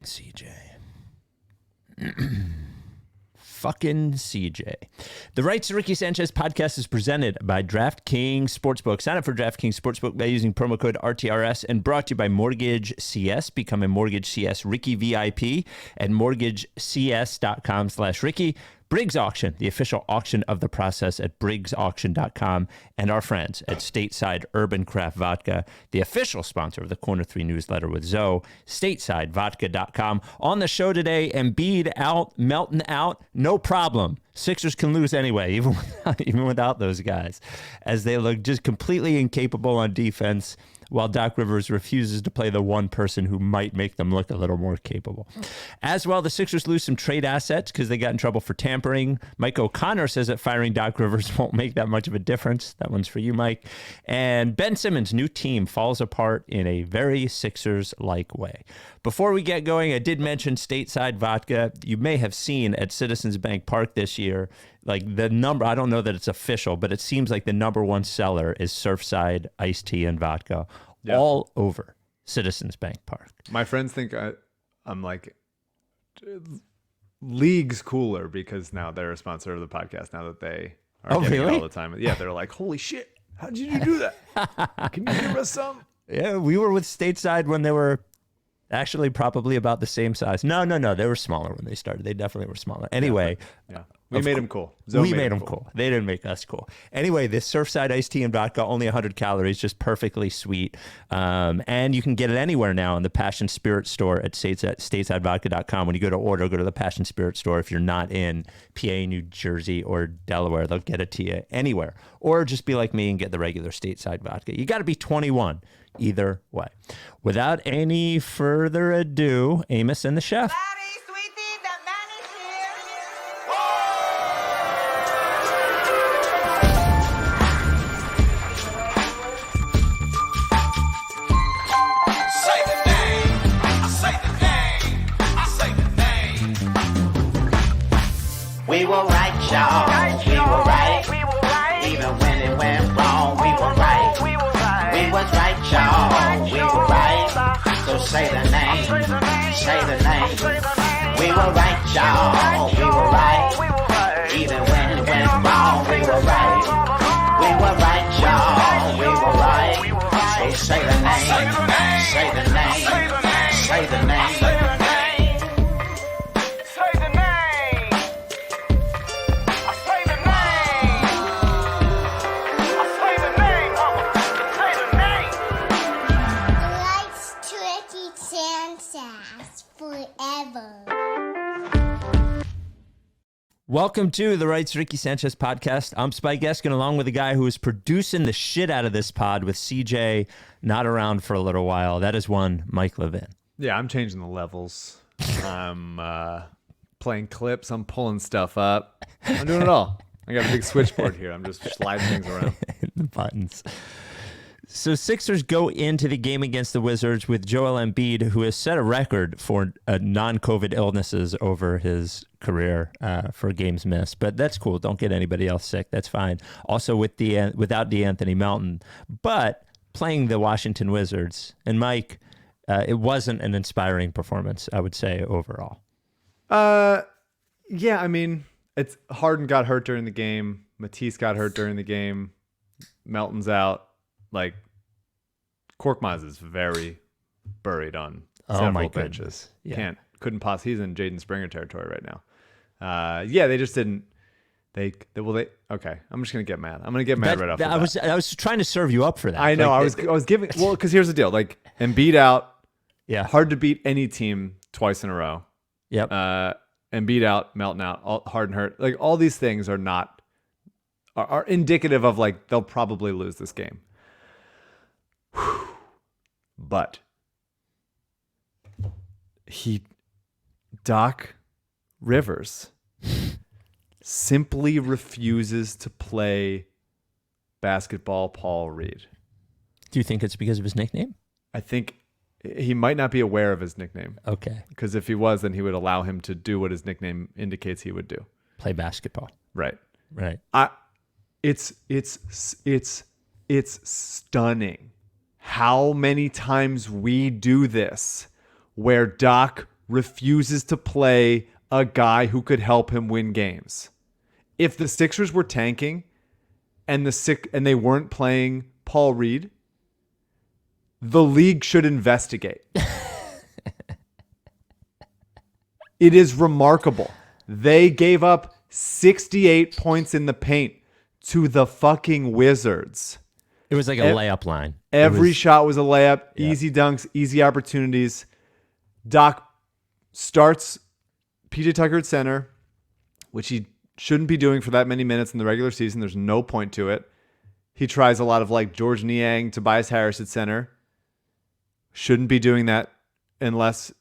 CJ. Fucking CJ. The Rights to Ricky Sanchez podcast is presented by DraftKings Sportsbook. Sign up for DraftKings Sportsbook by using promo code RTRS and brought to you by Mortgage CS. Become a Mortgage CS Ricky VIP at mortgagecs.com/Ricky. Briggs Auction, the official auction of the process at briggsauction.com, and our friends at Stateside Urban Craft Vodka, the official sponsor of the Corner 3 newsletter with Zoe, statesidevodka.com. On the show today, Embiid out, Melton out, no problem. Sixers can lose anyway, even without those guys, as they look just completely incapable on defense, while Doc Rivers refuses to play the one person who might make them look a little more capable. As well, the Sixers lose some trade assets because they got in trouble for tampering. Mike O'Connor says that firing Doc Rivers won't make that much of a difference. That one's for you, Mike. And Ben Simmons' new team falls apart in a very Sixers-like way. Before we get going, I did mention Stateside Vodka. You may have seen at Citizens Bank Park this year, like the number, I don't know that it's official, but it seems like the number one seller is Surfside iced tea and vodka all over Citizens Bank Park. My friends think I'm like leagues cooler because now they're a sponsor of the podcast now that they are getting it all the time. Yeah, they're like, holy shit, how did you do that? Can you give us some? Yeah, we were with Stateside when they were actually probably about the same size. No. They were smaller when they started. They definitely were smaller. Anyway. Yeah. We made them cool. We made them cool. They didn't make us cool. Anyway, this Surfside iced tea and vodka, only 100 calories, just perfectly sweet. And you can get it anywhere now in the Passion Spirit store at statesidevodka.com. When you go to order, go to the Passion Spirit store. If you're not in PA, New Jersey, or Delaware, they'll get it to you anywhere. Or just be like me and get the regular Stateside vodka. You got to be 21 either way. Without any further ado, Amos and the chef. We were right, y'all. We were right. Even when it went wrong, we were right. We was right, y'all. We were right. So say the name. Say the name. We were right, y'all. We were right. Even when it went wrong, we were right. We were right, y'all. We were right. So say the name. Say the name. Say the name. Welcome to the Rights Ricky Sanchez podcast. I'm Spike Eskin, along with a guy who is producing the shit out of this pod with CJ not around for a little while. That is one Mike Levin. Yeah, I'm changing the levels. I'm playing clips. I'm pulling stuff up. I'm doing it all. I got a big switchboard here. I'm just sliding things around. The buttons. So Sixers go into the game against the Wizards with Joel Embiid, who has set a record for non-COVID illnesses over his career for games missed. But that's cool. Don't get anybody else sick. That's fine. Also without DeAnthony Melton, but playing the Washington Wizards. And Mike, it wasn't an inspiring performance, I would say, overall. Yeah, I mean, it's Harden got hurt during the game. Matisse got hurt during the game. Melton's out. Like, Korkmaz is very buried on several benches. Yeah. Couldn't possibly. He's in Jaden Springer territory right now. Yeah, they just didn't. Okay, I'm just gonna get mad. I'm gonna get mad right off the bat. I was trying to serve you up for that. I know. I was giving. Well, because here's the deal. Like, Embiid out. Yeah. Hard to beat any team twice in a row. Yep. Embiid out, Melton out, Harden hurt. Like, all these things are indicative of, like, they'll probably lose this game. But Doc Rivers simply refuses to play basketball Paul Reed. Do you think it's because of his nickname? I think he might not be aware of his nickname. Okay. Because if he was, then he would allow him to do what his nickname indicates he would do. Play basketball. Right. It's stunning how many times we do this where Doc refuses to play a guy who could help him win games. If the Sixers were tanking and they weren't playing Paul Reed, the league should investigate. It is remarkable. They gave up 68 points in the paint to the fucking Wizards. It was like a layup line. Every shot was a layup, easy dunks, easy opportunities. Doc starts PJ Tucker at center, which he shouldn't be doing for that many minutes in the regular season. There's no point to it. He tries a lot of like George Niang, Tobias Harris at center. Shouldn't be doing that unless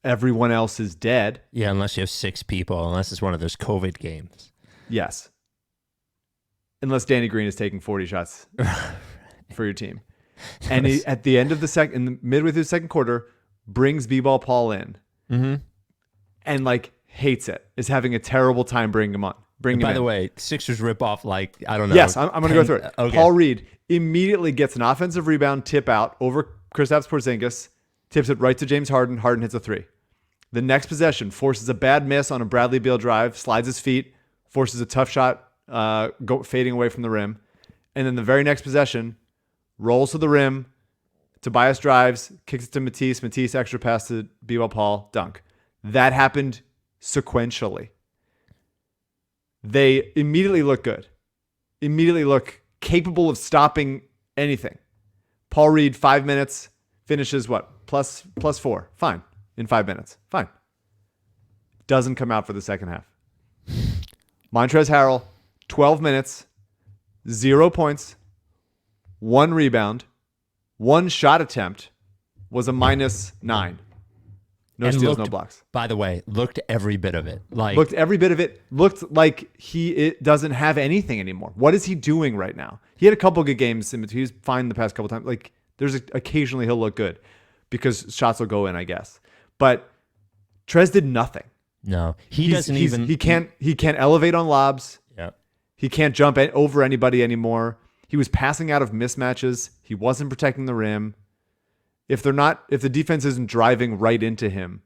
everyone else is dead. Yeah, unless you have 6 people, unless it's one of those COVID games. Yes. Unless Danny Green is taking 40 shots for your team. And he, at the end of midway through the second quarter, brings B-Ball Paul in. Mm-hmm. And like hates it. Is having a terrible time bringing him on. By the way, Sixers rip off like, I don't know. Yes, I'm going to go through it. Okay. Paul Reed immediately gets an offensive rebound tip out over Kristaps Porzingis, tips it right to James Harden. Harden hits a 3. The next possession forces a bad miss on a Bradley Beal drive, slides his feet, forces a tough shot fading away from the rim. And then the very next possession, rolls to the rim, Tobias drives, kicks it to Matisse extra pass to B-Ball Paul, dunk. That happened sequentially. They immediately look good. Immediately look capable of stopping anything. Paul Reed, 5 minutes, finishes what? Plus 4. Fine. In 5 minutes. Fine. Doesn't come out for the second half. Montrezl Harrell, 12 minutes, 0 points, 1 rebound, 1 shot attempt, was a -9. No steals, no blocks. By the way, looked every bit of it. Looked every bit of it. Looked like it doesn't have anything anymore. What is he doing right now? He had a couple good games in between. He was fine the past couple times. Like there's occasionally he'll look good because shots will go in, I guess. But Trez did nothing. No, he can't elevate on lobs. Yeah. He can't jump over anybody anymore. He was passing out of mismatches. He wasn't protecting the rim. If the defense isn't driving right into him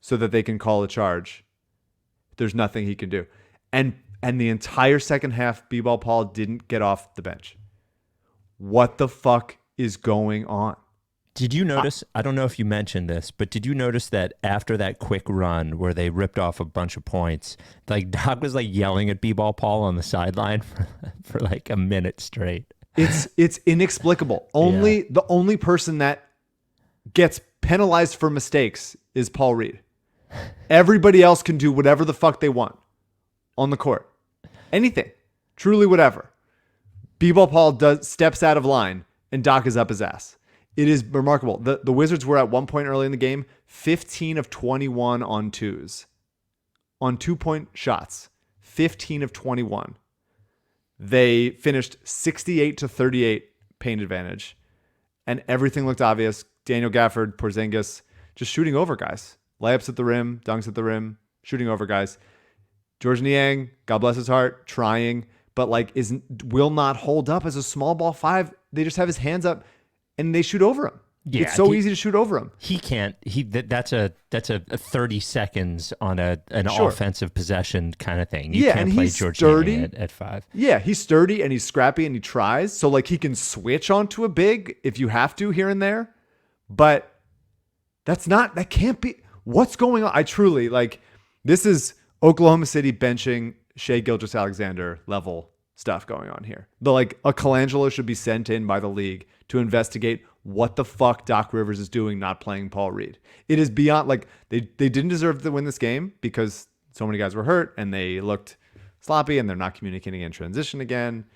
so that they can call a charge, there's nothing he can do. And the entire second half, B-Ball Paul didn't get off the bench. What the fuck is going on? Did you notice, I don't know if you mentioned this, but did you notice that after that quick run where they ripped off a bunch of points, like Doc was like yelling at B-Ball Paul on the sideline for like a minute straight? It's inexplicable. The only person that gets penalized for mistakes is Paul Reed. Everybody else can do whatever the fuck they want on the court. Anything. Truly whatever. B-Ball Paul steps out of line and Doc is up his ass. It is remarkable. The Wizards were at one point early in the game 15 of 21 on twos. On 2-point shots. 15 of 21. They finished 68-38 paint advantage. And everything looked obvious. Daniel Gafford, Porzingis, just shooting over guys. Layups at the rim, dunks at the rim, shooting over guys. George Niang, God bless his heart, trying, but will not hold up as a small ball 5. They just have his hands up and they shoot over him. Yeah, it's so easy to shoot over him. He can't. That's a 30 seconds on an offensive possession kind of thing. You can't play George sturdy at 5. Yeah, he's sturdy and he's scrappy and he tries. So he can switch onto a big if you have to here and there. But that can't be what's going on. I truly this is Oklahoma City benching Shai Gilgeous-Alexander level stuff going on here. A Colangelo should be sent in by the league to investigate what the fuck Doc Rivers is doing not playing Paul Reed. It is beyond they didn't deserve to win this game because so many guys were hurt and they looked sloppy and they're not communicating in transition again.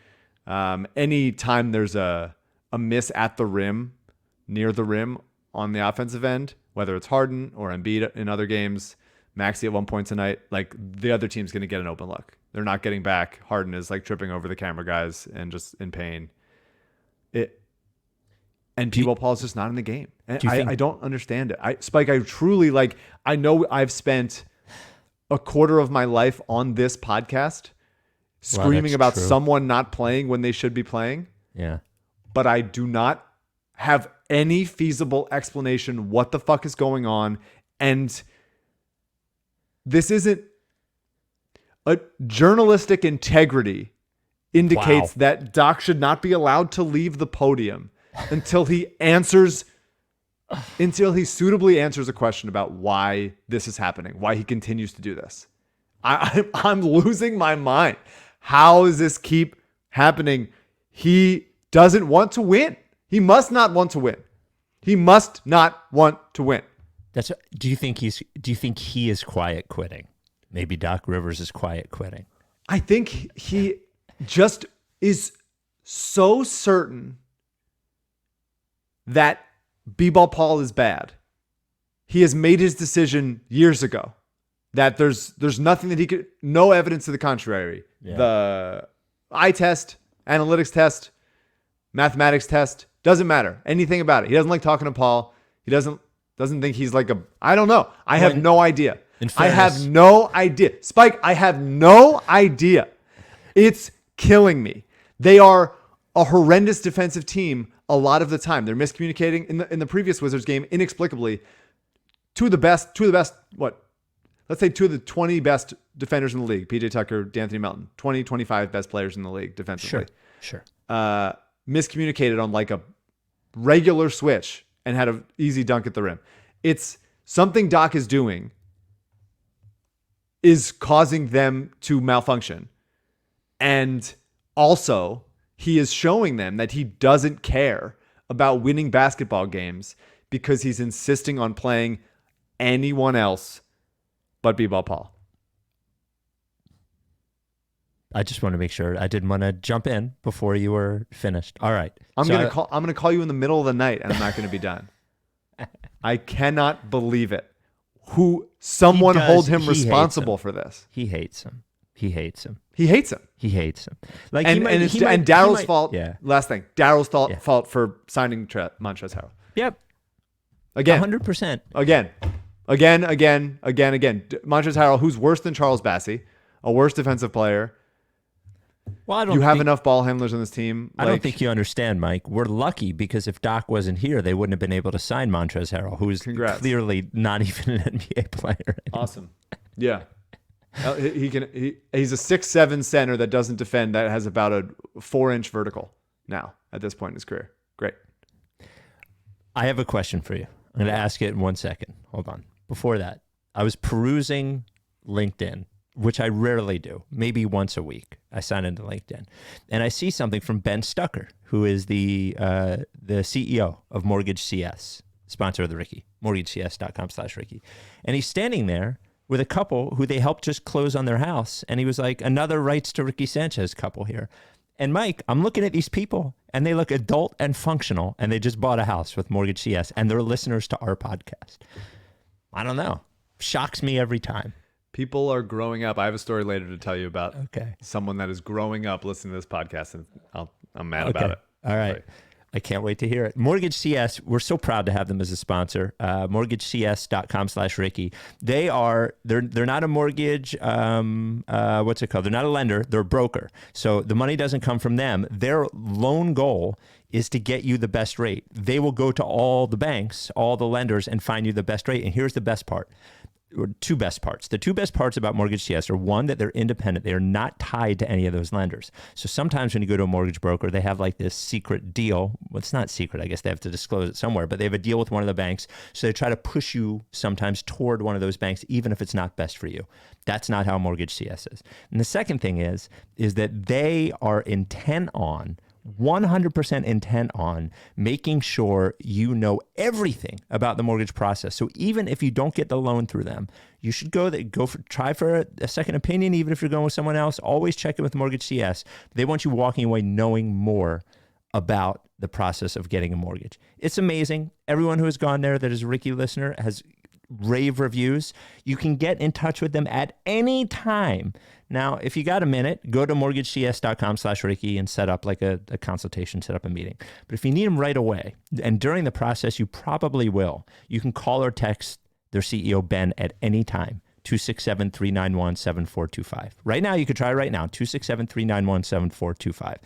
Any time there's a miss at the rim, near the rim on the offensive end, whether it's Harden or Embiid in other games, Maxey at one point tonight, the other team's going to get an open look. They're not getting back. Harden is tripping over the camera guys and just in pain. And B-Ball Paul is just not in the game. And I don't understand it. Spike, I truly I know I've spent a quarter of my life on this podcast screaming about someone not playing when they should be playing. Yeah. But I do not have any feasible explanation what the fuck is going on. And this isn't a journalistic integrity indicates that Doc should not be allowed to leave the podium until he suitably answers a question about why this is happening, why he continues to do this. I'm losing my mind. How does this keep happening? He doesn't want to win. He must not want to win. He must not want to win. Do you think he is quiet quitting? Maybe Doc Rivers is quiet quitting. I think he just is so certain that B-ball Paul is bad. He has made his decision years ago that there's nothing that he could, no evidence to the contrary. Yeah. The eye test, analytics test, mathematics test, doesn't matter. Anything about it. He doesn't like talking to Paul. He doesn't think he's like I don't know. I have no idea. I have no idea. Spike, I have no idea. It's killing me. They are a horrendous defensive team a lot of the time. They're miscommunicating in the previous Wizards game inexplicably. Two of the best, let's say two of the 20 best defenders in the league, PJ Tucker, D'Anthony Melton, 20, 25 best players in the league defensively. Sure. Miscommunicated on like a regular switch and had an easy dunk at the rim. It's something Doc is doing is causing them to malfunction. And also, he is showing them that he doesn't care about winning basketball games because he's insisting on playing anyone else but B-ball Paul. I just want to make sure. I didn't want to jump in before you were finished. All right. I'm gonna call you in the middle of the night and I'm not gonna be done. I cannot believe it. Someone hold him responsible for this. He hates him. He hates him. Like and Daryl's fault. Yeah. Last thing, Daryl's fault for signing Montrezl Harrell. Yep. Again. 100%. Again. Montrezl Harrell, who's worse than Charles Bassey, a worse defensive player. Well, you have enough ball handlers on this team. I don't think you understand, Mike. We're lucky because if Doc wasn't here, they wouldn't have been able to sign Montrezl Harrell, who's clearly not even an NBA player anymore. Awesome. Yeah. He's a 6'7" center that doesn't defend, that has about a 4-inch vertical now at this point in his career. Great. I have a question for you. I'm going to ask it in 1 second. Hold on. Before that, I was perusing LinkedIn, which I rarely do, maybe once a week. I sign into LinkedIn. And I see something from Ben Stucker, who is the CEO of Mortgage-CS, sponsor of the Ricky, mortgagecs.com/Ricky. And he's standing there with a couple who they helped just close on their house. And he was like, another Rights to Ricky Sanchez couple here. And Mike, I'm looking at these people and they look adult and functional and they just bought a house with Mortgage CS and they're listeners to our podcast. I don't know. Shocks me every time. People are growing up. I have a story later to tell you about someone that is growing up listening to this podcast, and I'm mad about it. All right. I can't wait to hear it. Mortgage CS, we're so proud to have them as a sponsor. Mortgagecs.com/Ricky. They're not a mortgage, what's it called? They're not a lender, they're a broker. So the money doesn't come from them. Their loan goal is to get you the best rate. They will go to all the banks, all the lenders, and find you the best rate. And here's the best part. Or two best parts. The two best parts about Mortgage CS are, one, that they're independent. They are not tied to any of those lenders. So sometimes when you go to a mortgage broker, they have like this secret deal. Well, it's not secret. I guess they have to disclose it somewhere, but they have a deal with one of the banks. So they try to push you sometimes toward one of those banks, even if it's not best for you. That's not how Mortgage CS is. And the second thing is that they are 100% intent on making sure you know everything about the mortgage process. So even if you don't get the loan through them, you should try for a second opinion. Even if you're going with someone else, always check in with Mortgage CS. They want you walking away knowing more about the process of getting a mortgage. It's amazing. Everyone who has gone there that is a Ricky listener has rave reviews. You can get in touch with them at any time. Now, if you got a minute, go to mortgagecs.com/Ricky and set up like a consultation, set up a meeting. But if you need them right away, and during the process, you probably will, you can call or text their CEO, Ben, at any time. 267-391-7425. Right now, you could try right now, 267-391-7425.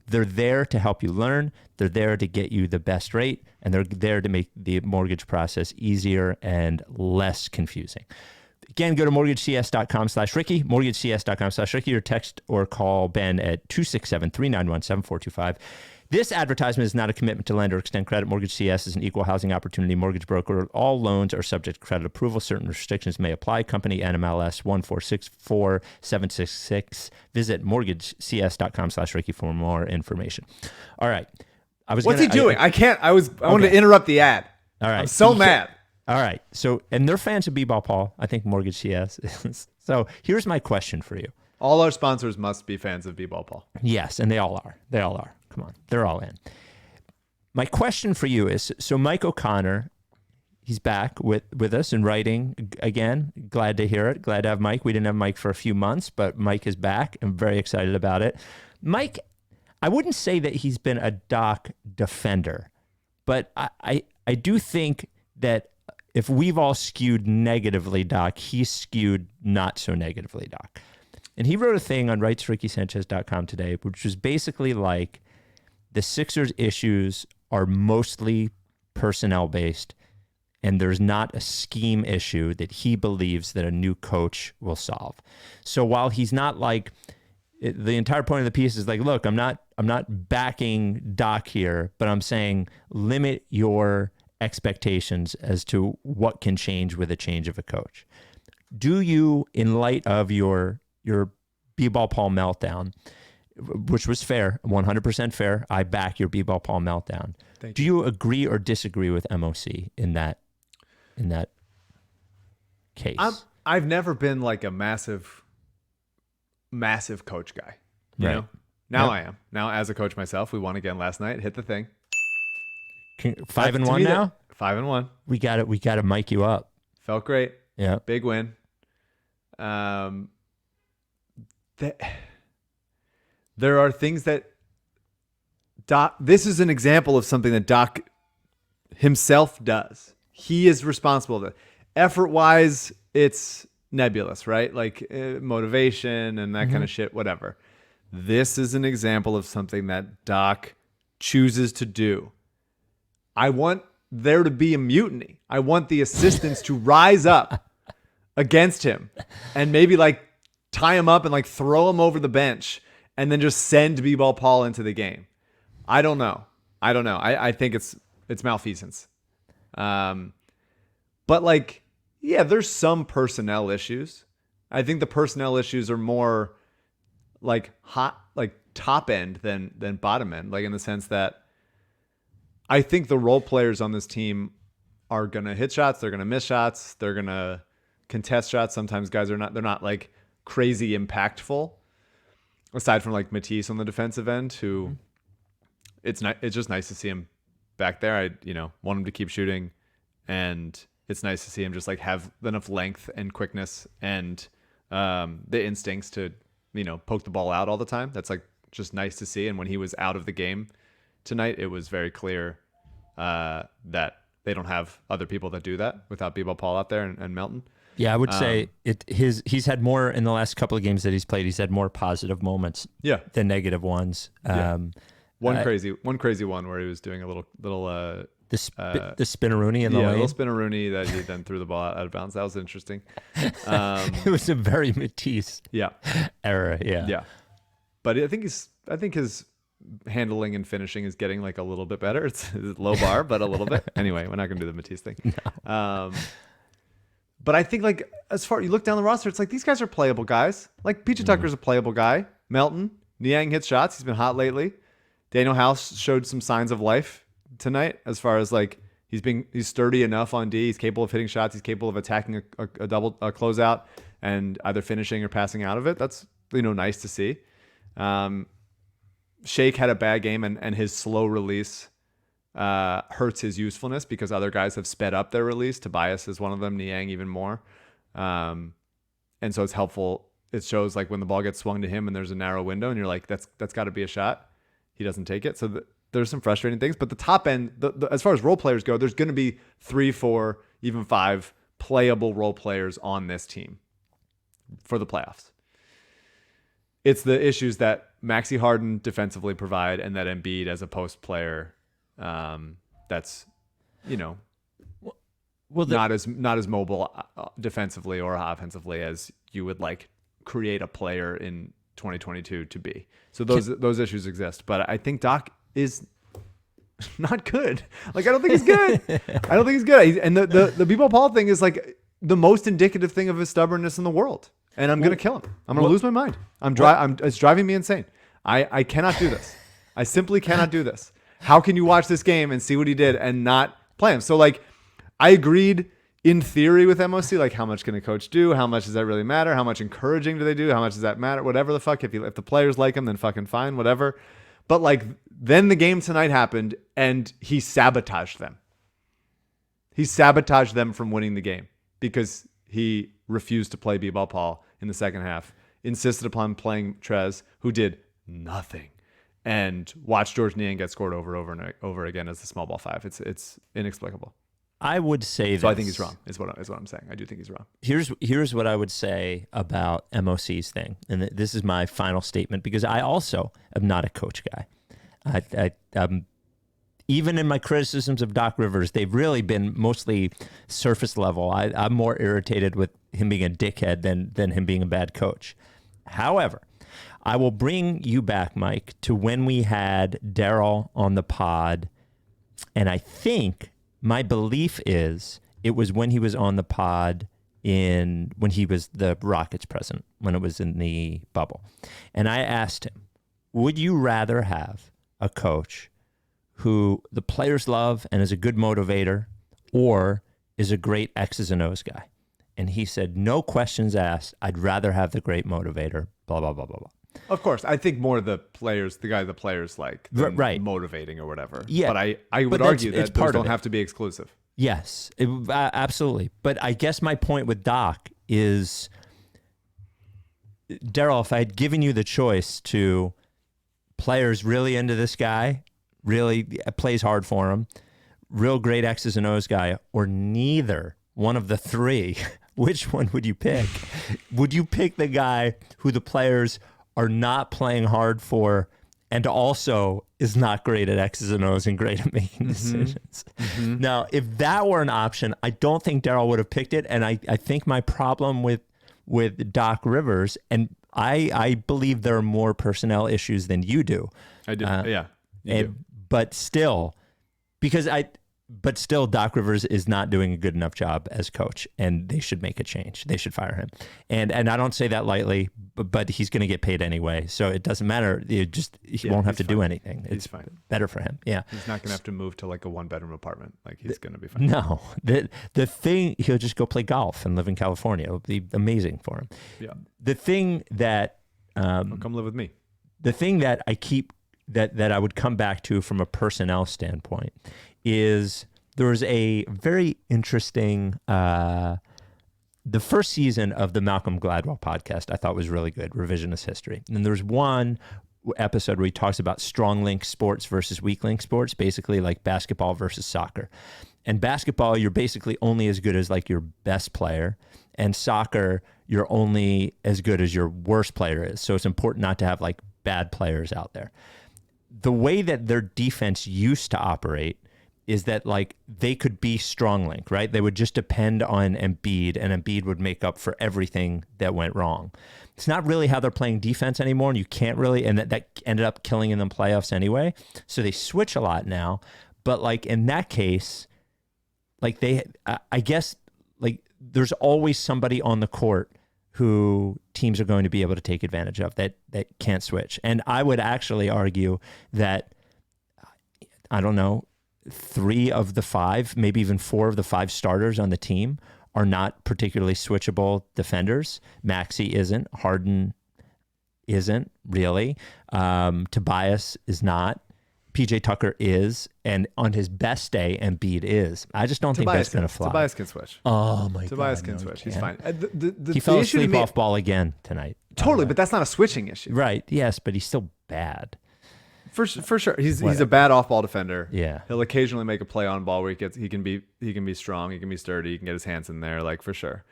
They're there to help you learn. They're there to get you the best rate, and they're there to make the mortgage process easier and less confusing. Again, go to mortgagecs.com/Ricky, mortgagecs.com/Ricky, or text or call Ben at 267-391-7425. This advertisement is not a commitment to lend or extend credit. Mortgage CS is an equal housing opportunity mortgage broker. All loans are subject to credit approval. Certain restrictions may apply. Company NMLS 1464766. Visit mortgagecs.com/Ricky for more information. All right. What's he doing? I wanted to interrupt the ad. All right. I'm so mad. All right. So, and they're fans of B-Ball Paul. I think Mortgage CS is. So here's my question for you. All our sponsors must be fans of B-Ball Paul. Yes, and they all are. They all are. Come on. They're all in. My question for you is, so Mike O'Connor, he's back with us and writing again. Glad to hear it. Glad to have Mike. We didn't have Mike for a few months, but Mike is back. I'm very excited about it. Mike, I wouldn't say that he's been a Doc defender, but I do think that if we've all skewed negatively, Doc, he's skewed not so negatively, Doc. And he wrote a thing on writesrickysanchez.com today, which was basically like the Sixers' issues are mostly personnel-based, and there's not a scheme issue that he believes that a new coach will solve. So while he's not like, the entire point of the piece is like, look, I'm not backing Doc here, but I'm saying limit your expectations as to what can change with a change of a coach. Do you, in light of your B-Ball Paul meltdown, which was fair, 100% fair, I back your B-Ball Paul meltdown. Do you agree or disagree with MOC in that case? I've never been like a massive coach guy. You know? Now I am. Now as a coach myself, we won again last night. Hit the thing. 5-1 now? 5-1. We got to mic you up. Felt great. Yeah. Big win. There are things that Doc, this is an example of something that Doc himself does. He is responsible for it. Effort-wise, it's nebulous, right? Like motivation and that kind of shit, whatever. This is an example of something that Doc chooses to do. I want there to be a mutiny. I want the assistants to rise up against him and maybe like tie him up and like throw him over the bench and then just send B-Ball Paul into the game. I don't know. I think it's malfeasance. But like, yeah, there's some personnel issues. I think the personnel issues are more like top end than bottom end, like in the sense that I think the role players on this team are going to hit shots. They're going to miss shots. They're going to contest shots. Sometimes guys they're not like crazy impactful, aside from like Matisse on the defensive end, who it's just nice to see him back there. I want him to keep shooting, and it's nice to see him just like have enough length and quickness and the instincts to poke the ball out all the time. That's like just nice to see. And when he was out of the game tonight, it was very clear that they don't have other people that do that without B-Ball Paul out there and Melton. Yeah, I would say he's had more in the last couple of games that he's played. He's had more positive moments than negative ones. One crazy one where he was doing a little the spinneroonie in the lane. A little spinneroonie that he then threw the ball out of bounds. That was interesting. It was a very Matisse error. Yeah. But I think his handling and finishing is getting like a little bit better. It's low bar, but a little bit. Anyway, we're not gonna do the Matisse thing. No. But I think like as far you look down the roster, it's like these guys are playable guys. Like PJ Tucker's a playable guy. Melton, Niang hits shots. He's been hot lately. Daniel House showed some signs of life tonight as far as like he's sturdy enough on D. He's capable of hitting shots. He's capable of attacking a closeout and either finishing or passing out of it. That's nice to see. Shake had a bad game and his slow release hurts his usefulness because other guys have sped up their release. Tobias is one of them, Niang even more. And so it's helpful. It shows like when the ball gets swung to him and there's a narrow window and you're like, that's got to be a shot. He doesn't take it. So there's some frustrating things, but the top end, as far as role players go, there's going to be 3, 4, even 5 playable role players on this team. for the playoffs. It's the issues that Maxey Harden defensively provide, and that Embiid as a post player, that's, not as mobile defensively or offensively as you would like create a player in 2022 to be. So those issues exist, but I think Doc is not good. Like, I don't think he's good. And the B-ball Paul thing is like the most indicative thing of his stubbornness in the world. And I'm going to kill him. I'm going to lose my mind. It's driving me insane. I cannot do this. I simply cannot do this. How can you watch this game and see what he did and not play him? So like, I agreed in theory with MOC, like how much can a coach do? How much does that really matter? How much encouraging do they do? How much does that matter? Whatever the fuck. If the players like him, then fucking fine, whatever. But like, then the game tonight happened and he sabotaged them. He sabotaged them from winning the game because he refused to play B-ball Paul in the second half, insisted upon playing Trez, who did nothing, and watched George Niang get scored over and over again as the small ball five. It's inexplicable. I would say so. I think he's wrong. Is what I'm saying. I do think he's wrong. Here's what I would say about MOC's thing, and this is my final statement because I also am not a coach guy. Even in my criticisms of Doc Rivers, they've really been mostly surface level. I'm more irritated with him being a dickhead than him being a bad coach. However, I will bring you back, Mike, to when we had Daryl on the pod, and I think my belief is it was when he was on the pod when he was the Rockets president, when it was in the bubble. And I asked him, would you rather have a coach who the players love and is a good motivator, or is a great X's and O's guy? And he said, no questions asked, I'd rather have the great motivator, blah, blah, blah, blah, blah. Of course. I think more the players like than right. motivating or whatever. Yeah. But I would argue that those don't have to be exclusive. Yes, absolutely. But I guess my point with Doc is, Daryl, if I had given you the choice to players really into this guy, really plays hard for him, real great X's and O's guy, or neither one of the three, which one would you pick? Would you pick the guy who the players are not playing hard for and also is not great at X's and O's and great at making decisions? Mm-hmm. Now, if that were an option, I don't think Daryl would have picked it. And I think my problem with Doc Rivers, and I believe there are more personnel issues than you do. I do. Yeah. You do. But still, Doc Rivers is not doing a good enough job as coach, and they should make a change. They should fire him. And I don't say that lightly, but he's going to get paid anyway, so it doesn't matter. He won't have to do anything. It's fine. Better for him. Yeah, he's not going to have to move to like a 1-bedroom apartment. Like, he's going to be fine. No, the thing, he'll just go play golf and live in California. It'll be amazing for him. Yeah. The thing that come live with me. The thing that I keep that I would come back to from a personnel standpoint is there was a very interesting, the first season of the Malcolm Gladwell podcast I thought was really good, Revisionist History. And there's one episode where he talks about strong link sports versus weak link sports, basically like basketball versus soccer. And basketball, you're basically only as good as like your best player. And soccer, you're only as good as your worst player is. So it's important not to have like bad players out there. The way that their defense used to operate is that like they could be strong link, right? They would just depend on Embiid, and Embiid would make up for everything that went wrong. It's not really how they're playing defense anymore, and you can't really, and that ended up killing in the playoffs anyway. So they switch a lot now, but like in that case, like I guess like there's always somebody on the court who teams are going to be able to take advantage of that can't switch. And I would actually argue that, I don't know, 3 of the 5, maybe even 4 of the 5 starters on the team are not particularly switchable defenders. Maxey isn't. Harden isn't really. Tobias is not. PJ Tucker is. And on his best day, Embiid is. I just don't think that's going to fly. Tobias can switch. Oh, my God. Tobias can switch. He's fine. He fell asleep off ball again tonight. Totally, but that's not a switching issue. Right. Yes, but he's still bad. For sure, he's a bad off-ball defender. Yeah, he'll occasionally make a play on ball where he can be strong, he can be sturdy, he can get his hands in there, like for sure.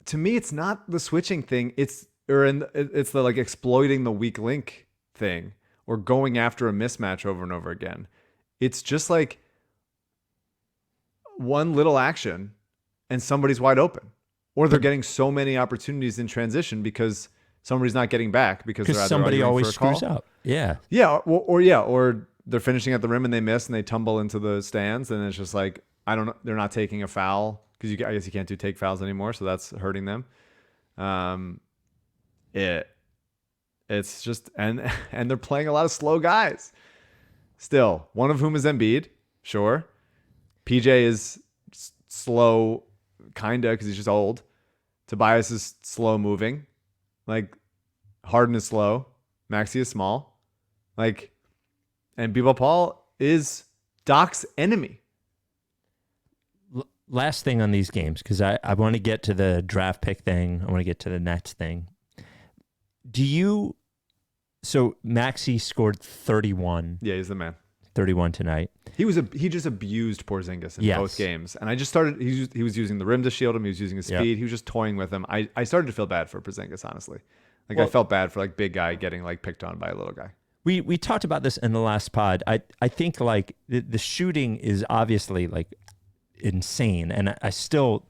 to me, it's not the switching thing. It's the like exploiting the weak link thing or going after a mismatch over and over again. It's just like one little action and somebody's wide open, or they're getting so many opportunities in transition because somebody's not getting back because they're somebody always for a call. screws up. Yeah. Yeah. Or they're finishing at the rim and they miss and they tumble into the stands. And it's just like, I don't know. They're not taking a foul because I guess you can't do take fouls anymore. So that's hurting them. It's just, and they're playing a lot of slow guys still, one of whom is Embiid. Sure. PJ is slow, kinda, because he's just old. Tobias is slow moving. Like, Harden is slow. Maxey is small. Like, and B-Ball Paul is Doc's enemy. Last thing on these games, because I want to get to the draft pick thing. I want to get to the Nets thing. So Maxey scored 31. Yeah, he's the man. 31 tonight. He just abused Porzingis in both games. And I just started, he was using the rim to shield him. He was using his speed. He was just toying with him. I started to feel bad for Porzingis, honestly. I felt bad for like big guy getting like picked on by a little guy. We talked about this in the last pod. I think like the shooting is obviously like insane, and I still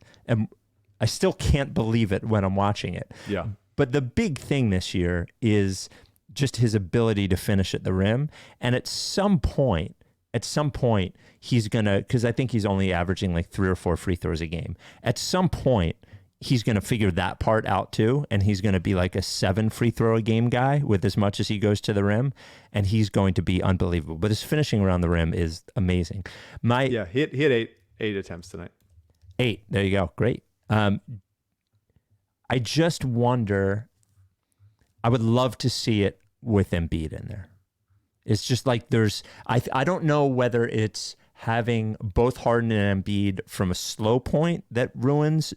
can't believe it when I'm watching it. Yeah. But the big thing this year is just his ability to finish at the rim, and at some point he's gonna, because I think he's only averaging like 3 or 4 free throws a game. At some point he's going to figure that part out too, and he's going to be like a 7 free throw a game guy with as much as he goes to the rim, and he's going to be unbelievable. But his finishing around the rim is amazing. He had eight attempts tonight. 8. There you go. Great. I just wonder, I would love to see it with Embiid in there. It's just like I don't know whether it's having both Harden and Embiid from a slow point that ruins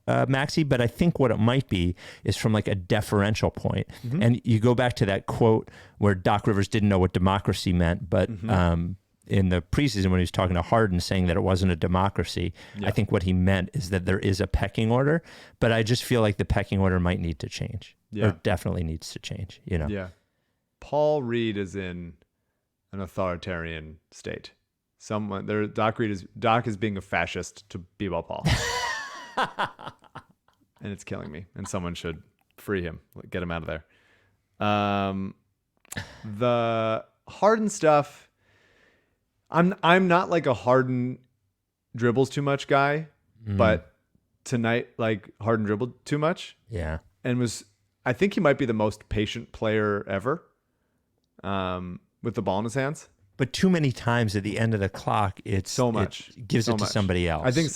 Maxey, but I think what it might be is from like a deferential point. Mm-hmm. And you go back to that quote where Doc Rivers didn't know what democracy meant, but in the preseason when he was talking to Harden saying that it wasn't a democracy, I think what he meant is that there is a pecking order, but I just feel like the pecking order might need to change. Or definitely needs to change, you know? Yeah. Paul Reed is in an authoritarian state. Doc is being a fascist to B-Ball Paul. And it's killing me. And someone should free him. Get him out of there. The Harden stuff, I'm not like a Harden dribbles too much guy, but tonight, like, Harden dribbled too much. Yeah. And I think he might be the most patient player ever with the ball in his hands. But too many times at the end of the clock, it gives it to somebody else. I think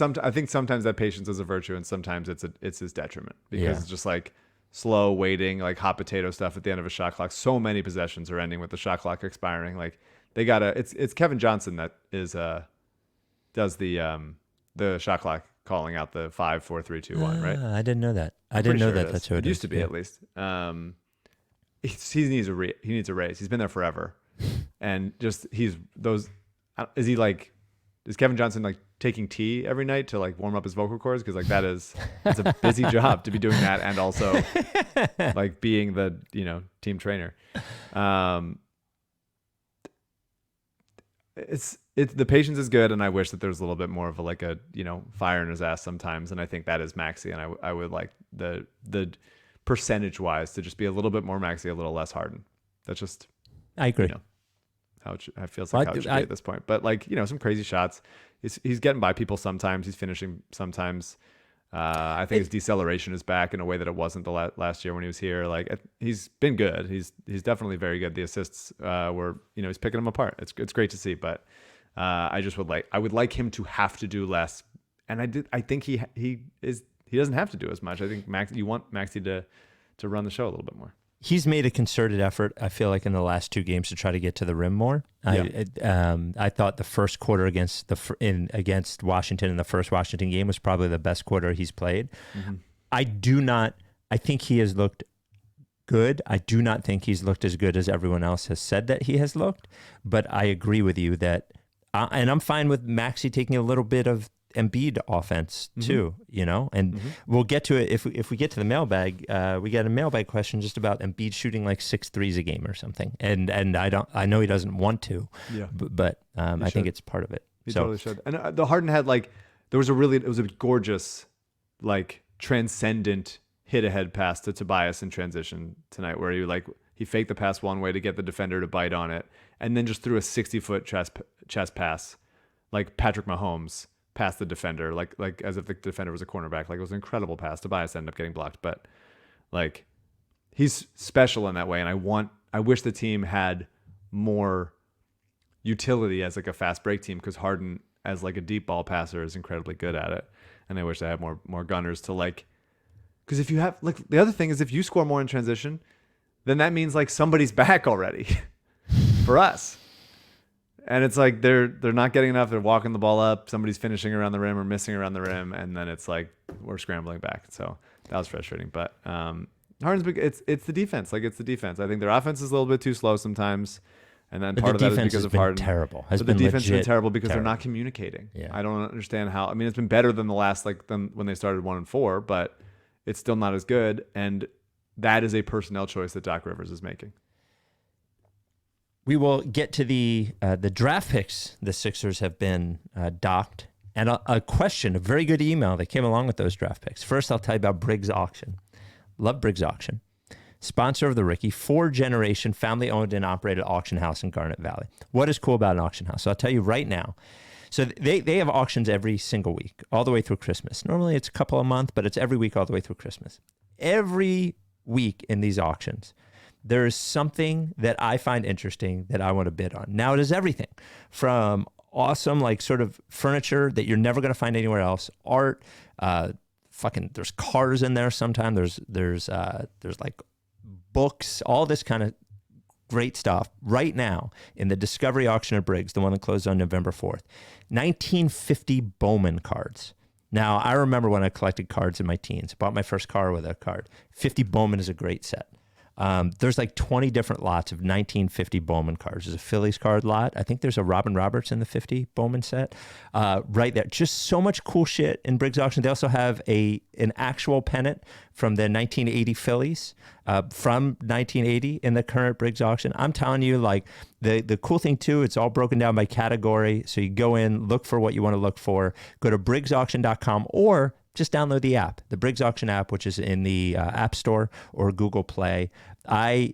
sometimes that patience is a virtue, and sometimes it's his detriment because it's just like slow waiting, like hot potato stuff at the end of a shot clock. So many possessions are ending with the shot clock expiring. Like they gotta. It's Kevin Johnson that does the shot clock calling out the 5, 4, 3, 2, 1. Right? I didn't know that. I didn't know that. That's who it used to be at least. He needs a raise. He's been there forever. And just is Kevin Johnson like taking tea every night to like warm up his vocal cords? Because like it's a busy job to be doing that and also like being the team trainer. The patience is good, and I wish that there was a little bit more of a fire in his ass sometimes, and I think that is Maxey, and I would like the percentage wise to just be a little bit more Maxey, a little less Harden. That's just, I agree. How it feels like how it should be at this point. But like, some crazy shots. He's getting by people sometimes. He's finishing sometimes. I think his deceleration is back in a way that it wasn't the last year when he was here. Like he's been good. He's definitely very good. The assists were, he's picking them apart. It's great to see. But I would like him to have to do less. And I think he doesn't have to do as much. I think you want Maxey to run the show a little bit more. He's made a concerted effort, I feel like, in the last 2 games to try to get to the rim more. Yeah. I thought the first quarter against Washington in the first Washington game was probably the best quarter he's played. Mm-hmm. I think he has looked good. I do not think he's looked as good as everyone else has said that he has looked. But I agree with you that, and I'm fine with Maxey taking a little bit of Embiid offense too, and we'll get to it if we get to the mailbag. We got a mailbag question just about Embiid shooting like 6 threes a game or something, and I know he doesn't want to, but I think it's part of it. He totally should. And the Harden had it was a gorgeous, like transcendent hit ahead pass to Tobias in transition tonight, where he faked the pass one way to get the defender to bite on it, and then just threw a 60-foot chest pass, like Patrick Mahomes past the defender, like as if the defender was a cornerback. Like, it was an incredible pass. Tobias ended up getting blocked, but like, he's special in that way. And I wish the team had more utility as like a fast break team, because Harden as like a deep ball passer is incredibly good at it. And I wish they had more gunners to because if you have the other thing is, if you score more in transition, then that means like somebody's back already for us. And it's like they're not getting enough. They're walking the ball up. Somebody's finishing around the rim or missing around the rim, and then it's like we're scrambling back. So that was frustrating. But Harden's it's the defense. It's the defense. I think their offense is a little bit too slow sometimes, and then part of that is because of Harden. Terrible. But the defense has been terrible because they're not communicating. Yeah. I don't understand how. I mean, it's been better than the last than when they started 1-4, but it's still not as good. And that is a personnel choice that Doc Rivers is making. We will get to the draft picks the Sixers have been docked, and a question, a very good email that came along with those draft picks. First, I'll tell you about Briggs Auction. Love Briggs Auction. Sponsor of the Ricky, 4-generation family-owned and operated auction house in Garnet Valley. What is cool about an auction house? So I'll tell you right now. So they have auctions every single week, all the way through Christmas. Normally it's a couple a month, but it's every week all the way through Christmas. Every week in these auctions, there is something that I find interesting that I want to bid on. Now, it is everything from awesome, sort of furniture that you're never going to find anywhere else, art, there's cars in there sometimes, there's books, all this kind of great stuff. Right now, in the Discovery auction at Briggs, the one that closed on November 4th, 1950 Bowman cards. Now, I remember when I collected cards in my teens, bought my first car with a card. 50 Bowman is a great set. There's 20 different lots of 1950 Bowman cards. There's a Phillies card lot. I think there's a Robin Roberts in the 50 Bowman set right there. Just so much cool shit in Briggs Auction. They also have an actual pennant from the 1980 Phillies from 1980 in the current Briggs Auction. I'm telling you, the cool thing too, it's all broken down by category. So you go in, look for what you want to look for. Go to briggsauction.com or just download the app, the Briggs Auction app, which is in the App Store or Google Play. I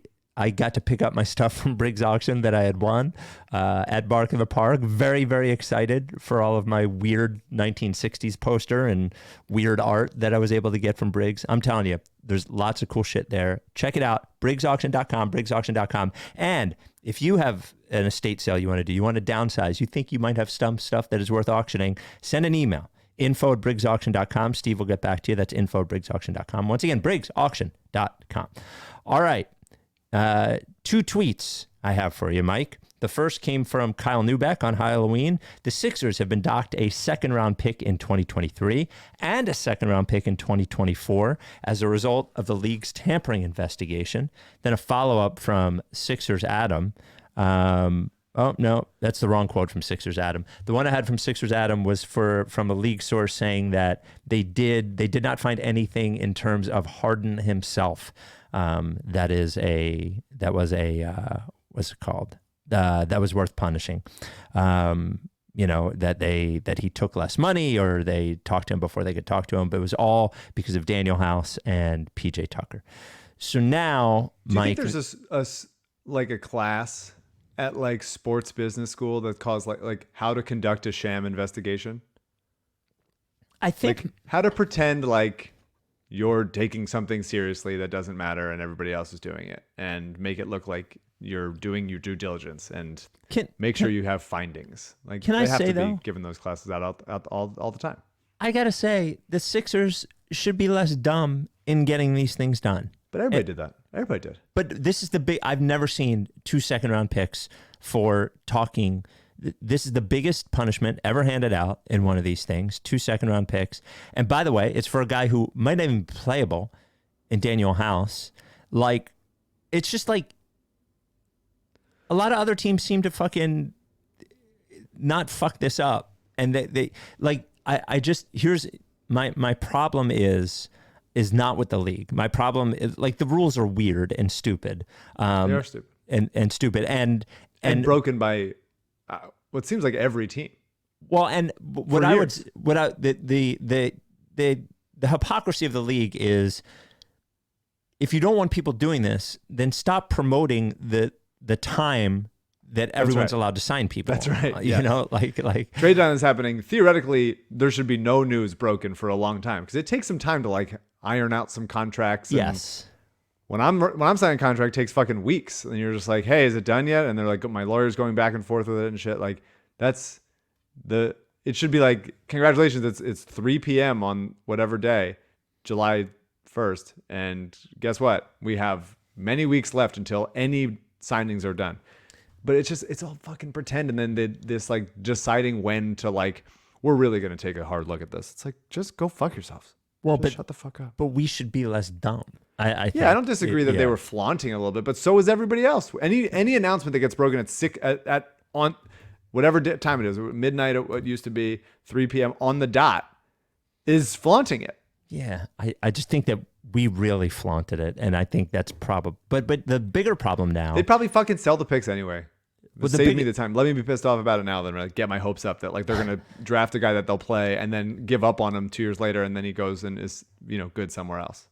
got to pick up my stuff from Briggs Auction that I had won at Bark in the Park. Very, very excited for all of my weird 1960s poster and weird art that I was able to get from Briggs. I'm telling you, there's lots of cool shit there. Check it out, briggsauction.com, briggsauction.com. And if you have an estate sale you want to do, you want to downsize, you think you might have some stuff that is worth auctioning, send an email. info@briggsauction.com. Steve will get back to you. That's info@briggsauction.com. Once again, briggsauction.com. All right. 2 tweets I have for you, Mike. The first came from Kyle Neubeck on Halloween. The Sixers have been docked a second-round pick in 2023 and a second-round pick in 2024 as a result of the league's tampering investigation. Then a follow-up from Sixers Adam. Oh, no, that's the wrong quote from Sixers Adam. The one I had from Sixers Adam was from a league source saying that they did not find anything in terms of Harden himself. That was worth punishing. That he took less money or they talked to him before they could talk to him, but it was all because of Daniel House and PJ Tucker. So now, Mike, do you think there's a class at sports business school that calls like how to conduct a sham investigation? I think how to pretend you're taking something seriously that doesn't matter and everybody else is doing it, and make it look like you're doing your due diligence and make sure you have findings. Can I say be giving those classes out all the time. I gotta say the Sixers should be less dumb in getting these things done. But everybody did that. Everybody did. But this is I've never seen 2 second-round picks for talking. This is the biggest punishment ever handed out in one of these things, 2 second-round picks. And by the way, it's for a guy who might not even be playable in Daniel House. It's just a lot of other teams seem to fucking not fuck this up. And they I just here's my problem is not with the league. My problem is like the rules are weird and stupid. They are stupid and stupp and broken by what seems like every team. Well, and the hypocrisy of the league is, if you don't want people doing this, then stop promoting the time that everyone's allowed to sign people. That's right. You know, like trade deadline is happening. Theoretically, there should be no news broken for a long time because it takes some time to like iron out some contracts. Yes. When I'm signing a contract, it takes fucking weeks, and you're just like, hey, is it done yet? And they're like, my lawyer's going back and forth with it and shit. Like it should be like, congratulations, it's 3 p.m. on whatever day, July 1st, and guess what? We have many weeks left until any signings are done. But it's all fucking pretend, and then this like deciding when to like, we're really gonna take a hard look at this. It's like, just go fuck yourselves. Well, just shut the fuck up. But we should be less dumb. I think I don't disagree that they were flaunting a little bit, but so is everybody else. Any announcement that gets broken at on whatever time it is, midnight at what used to be 3 p.m. on the dot, is flaunting it. Yeah, I just think that we really flaunted it, and I think that's probably. But the bigger problem now, they'd probably fucking sell the picks anyway. Save me the time. Let me be pissed off about it now than like get my hopes up that like they're gonna draft a guy that they'll play and then give up on him 2 years later, and then he goes and is good somewhere else.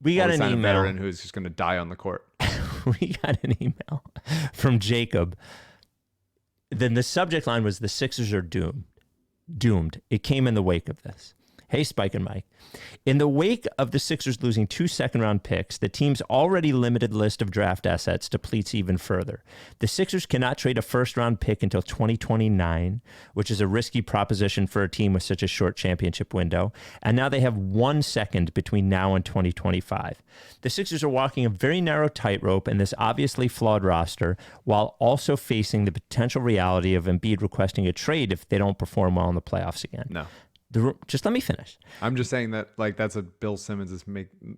We got an email. A veteran who's just gonna die on the court. We got an email from Jacob. Then the subject line was, "The Sixers are doomed." It came in the wake of this. Hey, Spike and Mike. In the wake of the Sixers losing 2 second-round picks, the team's already limited list of draft assets depletes even further. The Sixers cannot trade a first-round pick until 2029, which is a risky proposition for a team with such a short championship window. And now they have 1 second between now and 2025. The Sixers are walking a very narrow tightrope in this obviously flawed roster, while also facing the potential reality of Embiid requesting a trade if they don't perform well in the playoffs again. No. Just let me finish. I'm just saying that like that's a Bill Simmons is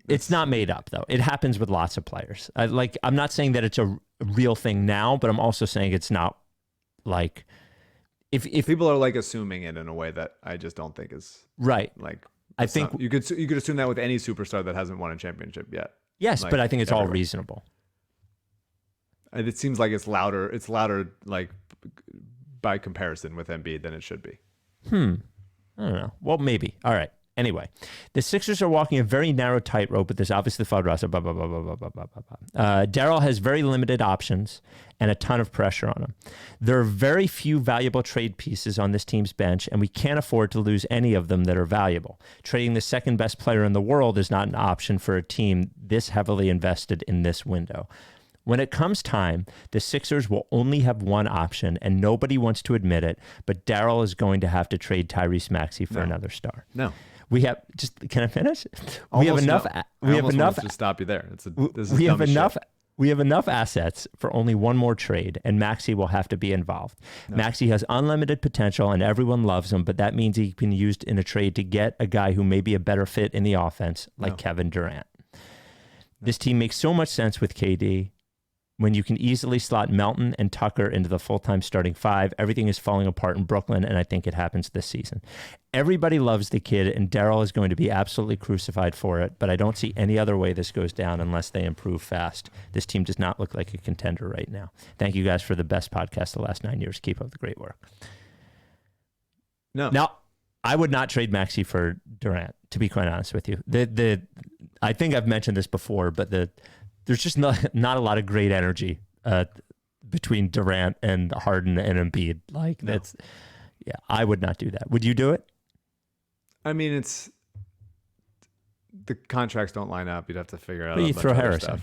It's not made up though. It happens with lots of players. I'm not saying that it's a real thing now, but I'm also saying it's not like if people are like assuming it in a way that I just don't think is right. Like I think you could assume that with any superstar that hasn't won a championship yet. Yes, like, but I think it's everywhere. all reasonable. And it seems like it's louder like by comparison with Embiid than it should be. I don't know. Well, maybe. All right. Anyway, the Sixers are walking a very narrow tightrope with this obviously flawed roster. Daryl has very limited options and a ton of pressure on him. There are very few valuable trade pieces on this team's bench, and we can't afford to lose any of them that are valuable. Trading the second best player in the world is not an option for a team this heavily invested in this window. When it comes time, the Sixers will only have one option, and nobody wants to admit it, but Daryl is going to have to trade Tyrese Maxey for another star. No. We have can I finish? We have enough. No. We have enough to stop you there. We have enough. We have enough assets for only one more trade, and Maxey will have to be involved. No. Maxey has unlimited potential, and everyone loves him, but that means he can be used in a trade to get a guy who may be a better fit in the offense, like Kevin Durant. This team makes so much sense with KD. When you can easily slot Melton and Tucker into the full-time starting 5, everything is falling apart in Brooklyn, and I think it happens this season. Everybody loves the kid, and Daryl is going to be absolutely crucified for it, but I don't see any other way this goes down unless they improve fast. This team does not look like a contender right now. Thank you guys for the best podcast the last 9 years. Keep up the great work. No. Now, I would not trade Maxey for Durant, to be quite honest with you. I think I've mentioned this before, but there's just not a lot of great energy between Durant and Harden and Embiid. I would not do that. Would you do it? I mean, the contracts don't line up. You'd have to figure out. But you throw Harris in.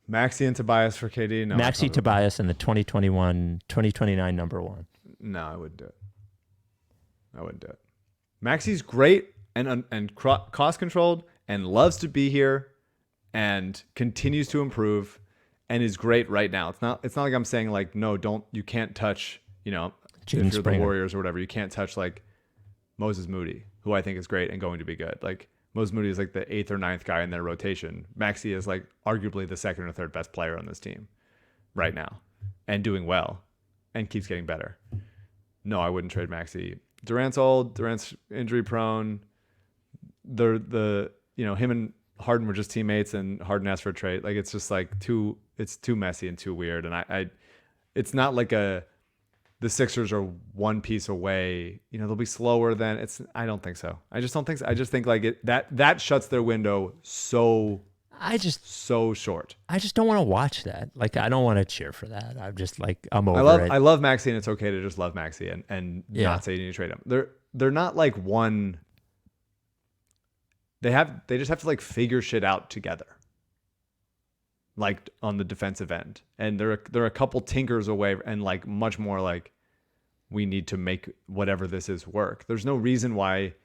Maxey and Tobias for KD. No, Maxey, Tobias, and the 2029 number 1. No, I wouldn't do it. Maxey's great and cost controlled and loves to be here. And continues to improve and is great right now. It's not like I'm saying like, no, you can't touch, if you're the Warriors or whatever, you can't touch like Moses Moody, who I think is great and going to be good. Like Moses Moody is like the 8th or 9th guy in their rotation. Maxey is like arguably the 2nd or 3rd best player on this team right now and doing well and keeps getting better. No, I wouldn't trade Maxey. Durant's old. Durant's injury prone. Him and Harden were just teammates, and Harden asked for a trade. Like, it's just like it's too messy and too weird. And it's not like the Sixers are one piece away. They'll be slower than I don't think so. I just don't think so. I just think like that shuts their window so short. I just don't want to watch that. Like, I don't want to cheer for that. I'm just like, I'm over it. I love Maxey, and it's okay to just love Maxey and not say you need to trade him. They're not like one. They just have to like figure shit out together. Like on the defensive end, and they're a couple tinkers away, and like much more like we need to make whatever this is work. There's no reason why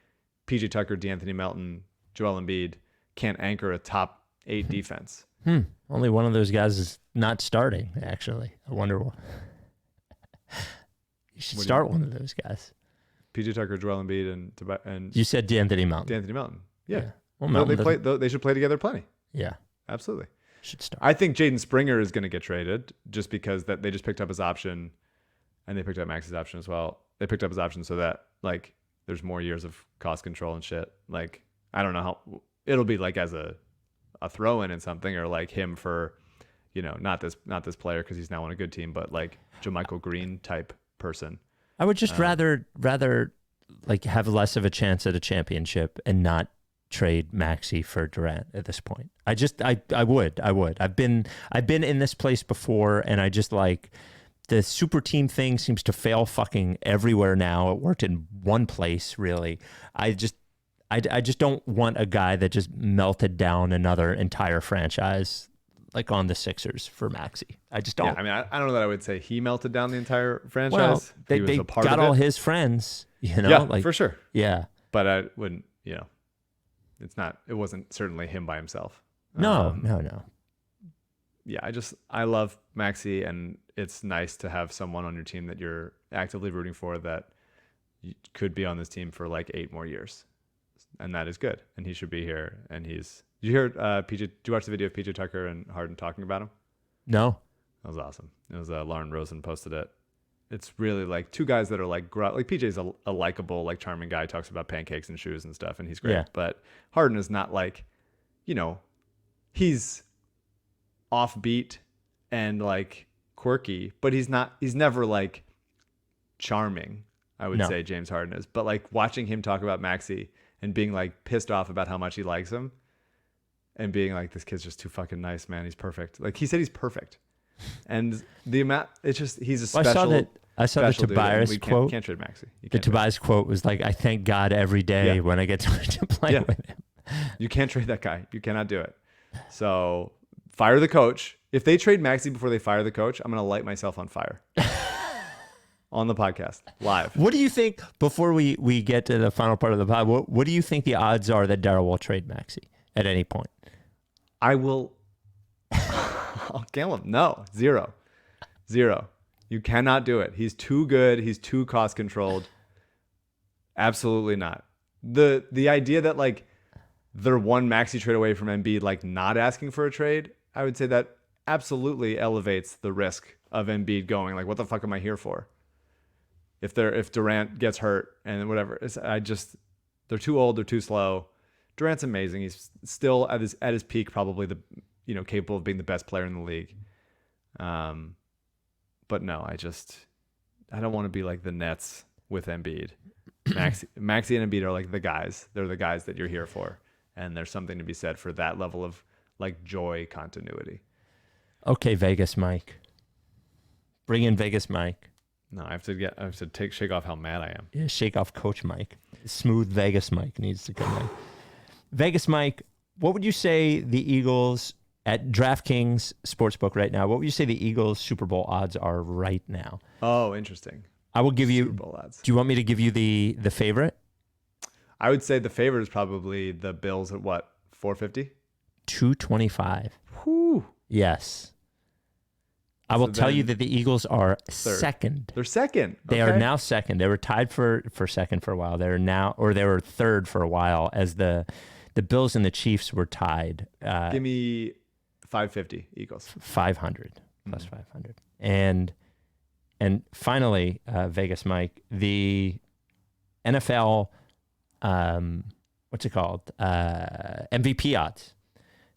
PJ Tucker, D'Anthony Melton, Joel Embiid can't anchor a top 8 defense. Only one of those guys is not starting. Actually, I wonder why. You should start one of those guys. PJ Tucker, Joel Embiid, and you said D'Anthony Melton. D'Anthony Melton. Yeah. Well, Melton they should play together plenty. Yeah. Absolutely. Should start. I think Jaden Springer is going to get traded just because that they just picked up his option, and they picked up Max's option as well. They picked up his option so that like there's more years of cost control and shit. Like, I don't know how it'll be like as a throw in and something, or like him for, not this player because he's now on a good team, but like JaMychal Green type person. I would just rather like have less of a chance at a championship and not trade Maxey for Durant at this point. I would. I've been in this place before, and I just like the super team thing seems to fail fucking everywhere now. It worked in one place, really. I just don't want a guy that just melted down another entire franchise like on the Sixers for Maxey. I just don't. Yeah, I mean, I don't know that I would say he melted down the entire franchise. Well, he was they a part got of it. all his friends, Yeah, like, for sure. Yeah. But I wouldn't, it wasn't certainly him by himself. No. Yeah, I love Maxey, and it's nice to have someone on your team that you're actively rooting for that could be on this team for like 8 more years. And that is good. And he should be here. And did you hear PJ? Did you watch the video of PJ Tucker and Harden talking about him? No. That was awesome. It was Lauren Rosen posted it. It's really like two guys that are like PJ's a likable, like charming guy, talks about pancakes and shoes and stuff, and he's great. Yeah. But Harden is not like, he's offbeat and like quirky, but he's never like charming, I would say James Harden is. But like watching him talk about Maxey and being like pissed off about how much he likes him and being like, this kid's just too fucking nice, man. He's perfect. Like he said, he's perfect. And the amount, it's just, he's a special. I saw the Tobias quote. Can't trade Maxey. The Tobias quote was like, I thank God every day when I get to play with him. You can't trade that guy. You cannot do it. So fire the coach. If they trade Maxey before they fire the coach, I'm going to light myself on fire. On the podcast, live. What do you think, before we get to the final part of the pod, what do you think the odds are that Daryl will trade Maxey at any point? I will. I'll kill him. No, 0. You cannot do it. He's too good. He's too cost controlled. Absolutely not. The idea that like they're one Maxey trade away from Embiid, like not asking for a trade, I would say that absolutely elevates the risk of Embiid going like, what the fuck am I here for? If Durant gets hurt and whatever, they're too old, they're too slow. Durant's amazing. He's still at his peak, probably capable of being the best player in the league. But no, I don't want to be like the Nets with Embiid. Maxey and Embiid are like the guys. They're the guys that you're here for. And there's something to be said for that level of like joy continuity. Okay, Vegas Mike. Bring in Vegas Mike. No, I have to shake off how mad I am. Yeah, shake off Coach Mike. Smooth Vegas Mike needs to come in. Vegas Mike, what would you say the Eagles at DraftKings Sportsbook right now? What would you say the Eagles Super Bowl odds are right now? Oh, interesting. I will give you. Super Bowl odds. Do you want me to give you the favorite? I would say the favorite is probably the Bills at what, 450? 225. Whew. Yes. I will tell you that the Eagles are second. They're second. They are now second. They were tied for second for a while. They were third for a while as the Bills and the Chiefs were tied. Give me 550 Eagles. 500 plus 500. And finally, Vegas Mike, the NFL, what's it called? MVP odds.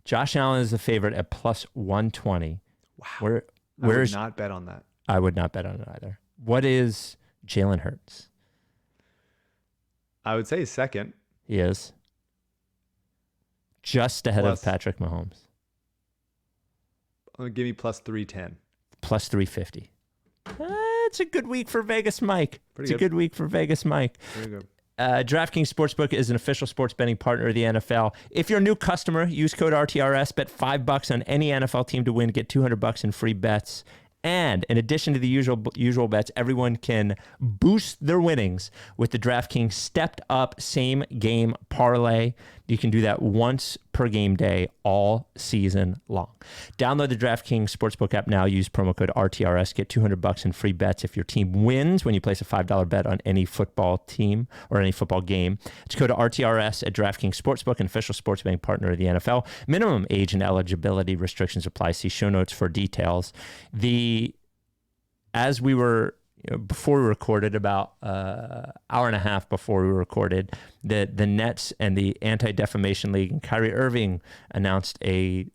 Josh Allen is the favorite at plus 120. Wow. I would not bet on that. I would not bet on it either. What is Jalen Hurts? I would say second. He is. Just ahead of Patrick Mahomes. Give me plus 310. Plus 350. It's a good week for Vegas Mike. Pretty good week for Vegas Mike. Pretty good. DraftKings Sportsbook is an official sports betting partner of the NFL. If you're a new customer, use code RTRS, bet $5 on any NFL team to win, get $200 in free bets. And in addition to the usual bets, everyone can boost their winnings with the DraftKings stepped up same game parlay. You can do that once per game day all season long. Download the DraftKings Sportsbook app now. Use promo code RTRS. Get $200 in free bets if your team wins when you place a $5 bet on any football team or any football game. Just go to RTRS at DraftKings Sportsbook, an official sports betting partner of the NFL. Minimum age and eligibility restrictions apply. See show notes for details. As we were before we recorded, about hour and a half before we recorded, the Nets and the Anti-Defamation League and Kyrie Irving announced a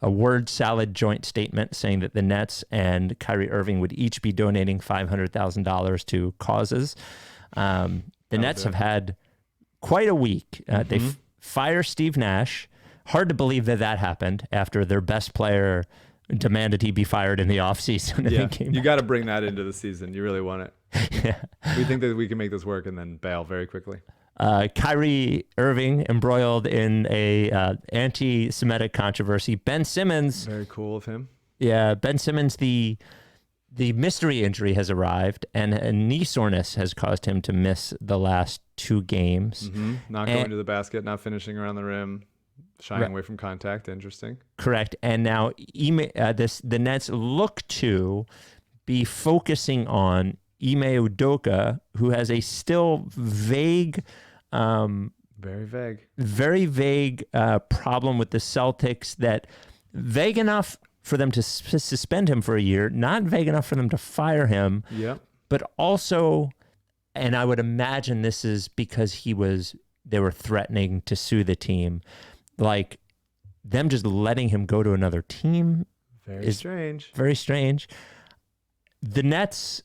word salad joint statement saying that the Nets and Kyrie Irving would each be donating $500,000 to causes. The Nets have had quite a week. They fire Steve Nash. Hard to believe that happened after their best player demanded he be fired in the offseason. Yeah, you got to bring that into the season. You really want it. Yeah. We think that we can make this work and then bail very quickly. Kyrie Irving embroiled in a anti-Semitic controversy. Ben Simmons. Very cool of him. Yeah, Ben Simmons, the mystery injury has arrived, and a knee soreness has caused him to miss the last 2 games. Not going to the basket, not finishing around the rim. Shying away from contact. Interesting. Correct. And now the Nets look to be focusing on Ime Udoka, who has a still vague, very vague problem with the Celtics, that vague enough for them to suspend him for a year, not vague enough for them to fire him. Yeah. But also, and I would imagine this is because they were threatening to sue the team. Like, them just letting him go to another team is strange. Very strange. The Nets,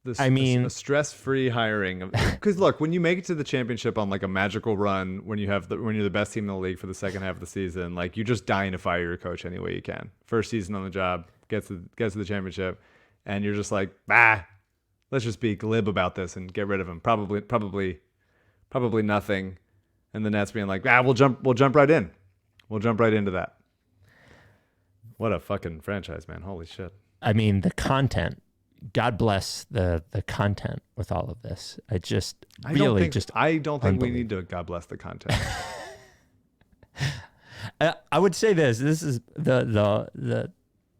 a stress-free hiring. Because look, when you make it to the championship on like a magical run, when you're the best team in the league for the second half of the season, like, you're just dying to fire your coach any way you can. First season on the job, gets to the championship, and you're just like, let's just be glib about this and get rid of him. Probably nothing. And the Nets being like, we'll jump right in. We'll jump right into that. What a fucking franchise, man. Holy shit. I mean, the content, God bless the content with all of this. I don't think we need to God bless the content. I would say this is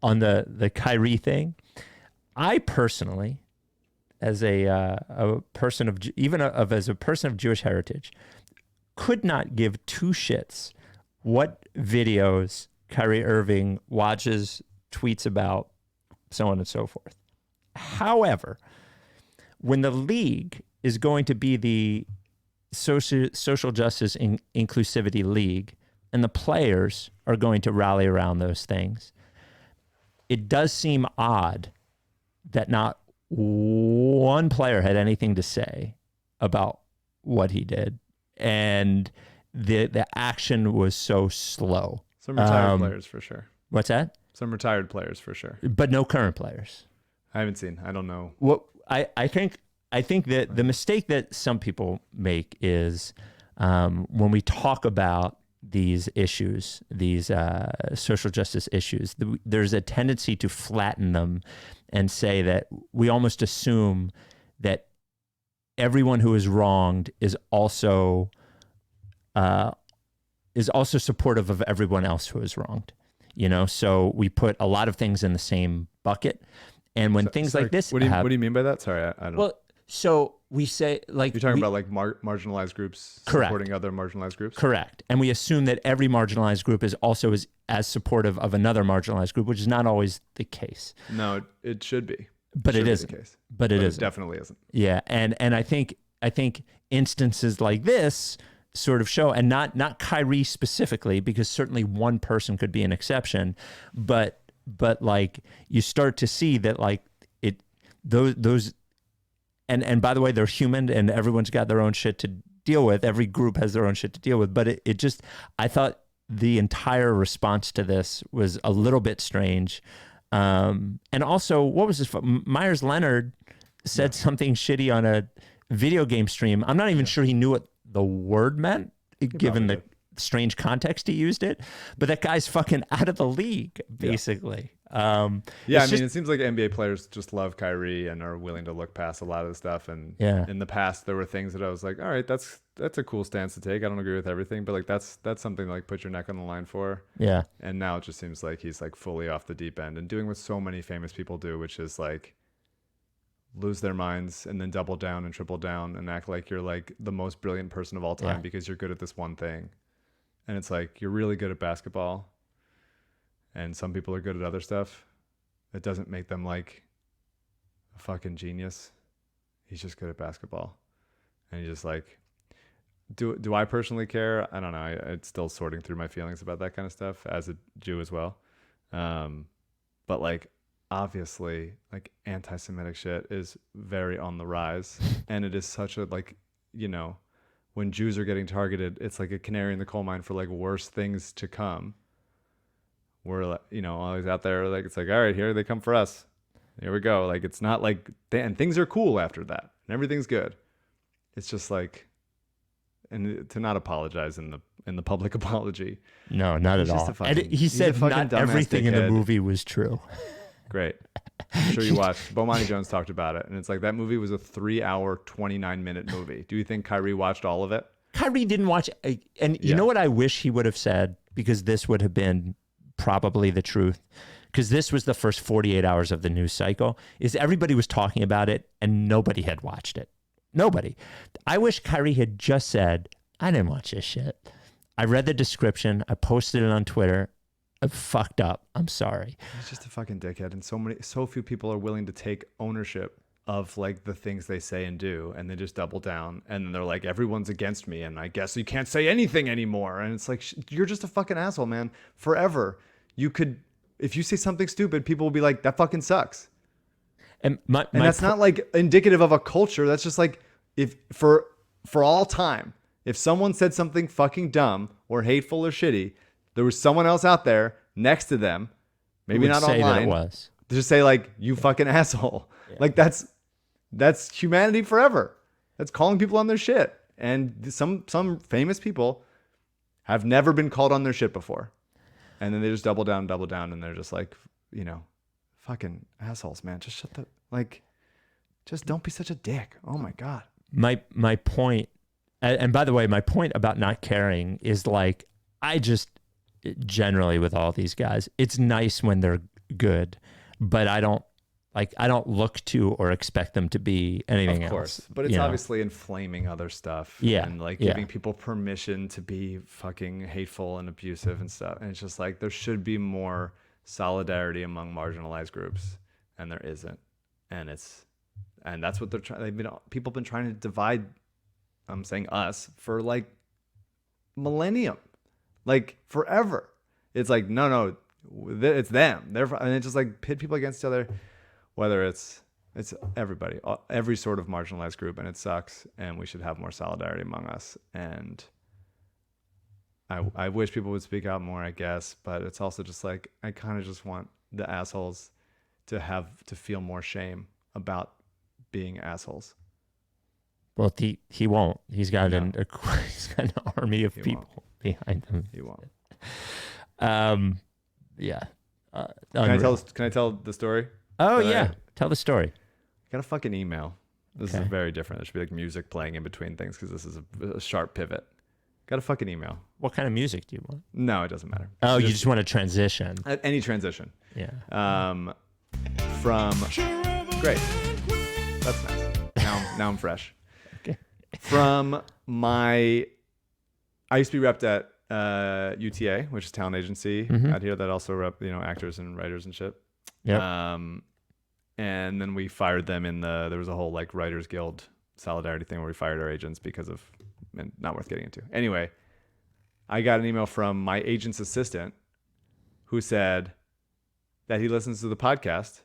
on the Kyrie thing. I personally, as a person of Jewish heritage, could not give 2 shits what videos Kyrie Irving watches, tweets about, so on and so forth. However, when the league is going to be the social justice and inclusivity league, and the players are going to rally around those things, it does seem odd that not one player had anything to say about what he did. And the action was so slow. Some retired players for sure. What's that? Some retired players for sure. But no current players. I haven't seen. I don't know. What I think that the mistake that some people make is when we talk about these issues, these social justice issues, there's a tendency to flatten them and say that we almost assume that everyone who is wronged is also supportive of everyone else who is wronged. So we put a lot of things in the same bucket, and when things like this what do you mean by that? Sorry, I don't. Well, so we say, like, you're talking about like marginalized groups supporting other marginalized groups. Correct, and we assume that every marginalized group is also as supportive of another marginalized group, which is not always the case. No, it should be. But it isn't. The case. But it isn't. It definitely isn't. Yeah, and I think I think instances like this sort of show, and not Kyrie specifically, because certainly one person could be an exception, but like you start to see that like those and by the way, they're human and everyone's got their own shit to deal with. Every group has their own shit to deal with, but it just, I thought the entire response to this was a little bit strange. And also, what was this? Myers Leonard said something shitty on a video game stream. I'm not even sure he knew what the word meant, given the strange context he used it. But that guy's fucking out of the league, basically. I mean, it seems like NBA players just love Kyrie and are willing to look past a lot of the stuff. And in the past, there were things that I was like, all right, that's a cool stance to take. I don't agree with everything, but like that's something to like put your neck on the line for. Yeah. And now it just seems like he's like fully off the deep end and doing what so many famous people do, which is like lose their minds and then double down and triple down and act like you're like the most brilliant person of all time because you're good at this one thing. And it's like, you're really good at basketball and some people are good at other stuff. It doesn't make them like a fucking genius. He's just good at basketball. And he's just like, do I personally care? I don't know. It's still sorting through my feelings about that kind of stuff as a Jew as well. But like, obviously, like anti-Semitic shit is very on the rise. And it is such a like, you know, when Jews are getting targeted, it's like a canary in the coal mine for like worse things to come. We're, you know, always out there, like, it's like, all right, here they come for us. Here we go. Like, it's not like, and things are cool after that and everything's good. It's just like, and to not apologize in the public apology. No, not at all. He said not everything in the movie was true. Great. I'm sure you watched. Bomani Jones talked about it, and it's like that movie was a 3-hour, 29-minute movie. Do you think Kyrie watched all of it? Kyrie didn't watch, and you know what I wish he would have said, because this would have been probably the truth, because this was the first 48 hours of the news cycle, is everybody was talking about it, and nobody had watched it. Nobody. I wish Kyrie had just said, I didn't watch this shit. I read the description. I posted it on Twitter. I fucked up. I'm sorry. He's just a fucking dickhead. And so few people are willing to take ownership of like the things they say and do. And they just double down. And then they're like, everyone's against me. And I guess you can't say anything anymore. And it's like, you're just a fucking asshole, man. Forever. You could, if you say something stupid, people will be like, that fucking sucks. And that's not like indicative of a culture. That's just like, if for all time, if someone said something fucking dumb or hateful or shitty, there was someone else out there next to them, maybe not online, to just say like, you fucking asshole. Yeah. Like that's humanity forever. That's calling people on their shit. And some famous people have never been called on their shit before. And then they just double down, and they're just like, you know, fucking assholes, man. Just just don't be such a dick. Oh my God. My point, and by the way, my point about not caring is like, I just generally with all these guys, it's nice when they're good, but I don't look to or expect them to be anything else. Of course, but it's obviously inflaming other stuff. And like giving people permission to be fucking hateful and abusive and stuff. And it's just like, there should be more solidarity among marginalized groups, and there isn't. And that's what they're trying. People have been trying to divide. I'm saying us for like millennium, like forever. It's like no, it's them. And it's just like pit people against each other. Whether it's everybody, every sort of marginalized group, and it sucks. And we should have more solidarity among us. And I wish people would speak out more, I guess. But it's also just like, I kind of just want the assholes to feel more shame about being assholes. Well, he won't. He's got an army of people behind him. He won't. Yeah. Can I tell the story? Oh yeah, tell the story. I got a fucking email. This is very different. There should be like music playing in between things because this is a sharp pivot. Got a fucking email. What kind of music do you want? No, it doesn't matter. Oh, you just want a transition. Any transition. Yeah. From great. That's nice. Now I'm fresh. Okay. From I used to be repped at ONT-CA, which is talent agency out here that also rep actors and writers and shit. Yep. And then we fired them there was a whole like Writers Guild solidarity thing where we fired our agents because of, and not worth getting into. Anyway, I got an email from my agent's assistant who said that he listens to the podcast